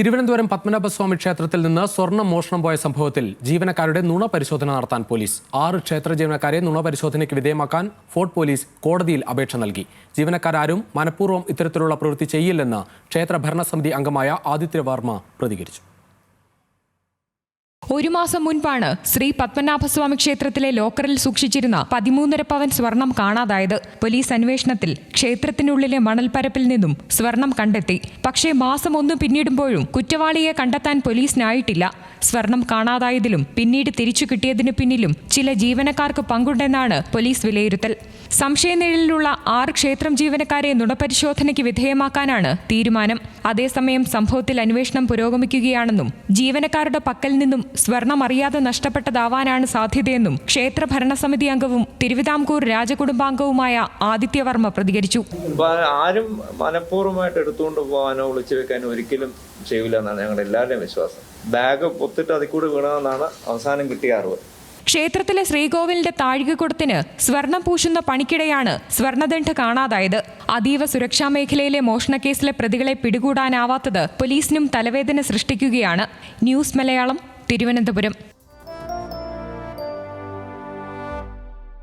തിരുവനന്തപുരം പത്മനാഭസ്വാമി ക്ഷേത്രത്തിൽ നിന്ന് സ്വർണം മോഷണം പോയ സംഭവത്തിൽ ജീവനക്കാരുടെ നുണ പരിശോധന നടത്താൻ പോലീസ് 6 ക്ഷേത്ര ജീവനക്കാരെ നുണ പരിശോധനയ്ക്ക് വിധേയമാക്കാൻ ഫോർട്ട് പോലീസ് കോടതിയിൽ അപേക്ഷ നൽകി. ജീവനക്കാരും മനഃപൂർവ്വം ഇത്തരത്തിലുള്ള പ്രവൃത്തി ചെയ്യില്ലെന്ന് ക്ഷേത്ര ഭരണസമിതി അംഗമായ ആദിത്യ വർമ്മ പ്രതികരിച്ചു. ഒരു മാസം മുൻപാണ് ശ്രീ പത്മനാഭസ്വാമി ക്ഷേത്രത്തിലെ ലോക്കറിൽ സൂക്ഷിച്ചിരുന്ന 13.5 പവൻ സ്വർണം കാണാതായത്. പോലീസ് അന്വേഷണത്തിൽ ക്ഷേത്രത്തിനുള്ളിലെ മണൽപ്പരപ്പിൽ നിന്നും സ്വർണം കണ്ടെത്തി. പക്ഷേ മാസം 1 പിന്നിടുമ്പോഴും കുറ്റവാളിയെ കണ്ടെത്താൻ പോലീസിനായിട്ടില്ല. സ്വർണം കാണാതായതിലും പിന്നീട് തിരിച്ചു കിട്ടിയതിനു പിന്നിലും ചില ജീവനക്കാർക്ക് പങ്കുണ്ടെന്നാണ് പോലീസ് വിലയിരുത്തൽ. സംശയനിഴലിലുള്ള 6 ക്ഷേത്രം ജീവനക്കാരെ നുണപരിശോധനയ്ക്ക് വിധേയമാക്കാനാണ് തീരുമാനം. അതേസമയം സംഭവത്തിൽ അന്വേഷണം പുരോഗമിക്കുകയാണെന്നും ജീവനക്കാരുടെ പക്കൽ നിന്നും സ്വർണം അറിയാതെ നഷ്ടപ്പെട്ടതാവാനാണ് സാധ്യതയെന്നും ക്ഷേത്ര ഭരണസമിതി അംഗവും തിരുവിതാംകൂർ രാജകുടുംബാംഗവുമായ ആദിത്യ വർമ്മ പ്രതികരിച്ചു. ആരും മനഃപൂർവ്വമായിട്ട് എടുത്തുകൊണ്ട് പോകാനോ ഒളിച്ചു വെക്കാനോ ഒരിക്കലും ചെയ്യില്ല എന്നാണ് ഞങ്ങളുടെ എല്ലാവരുടെയും വിശ്വാസം. ബാഗ് പൊത്തിട്ട് അതിൽ കൂടി വീണമെന്നാണ് അവസാനം കിട്ടിയ അറിവ്. ക്ഷേത്രത്തിലെ ശ്രീകോവിലിന്റെ താഴികക്കുടത്തിന് സ്വർണം പൂശുന്ന പണിക്കിടെയാണ് സ്വർണദണ്ഡ് കാണാതായത്. അതീവ സുരക്ഷാ മേഖലയിലെ മോഷണക്കേസിലെ പ്രതികളെ പിടികൂടാനാവാത്തത് പോലീസിനും തലവേദന സൃഷ്ടിക്കുകയാണ്. ന്യൂസ് മലയാളം, തിരുവനന്തപുരം.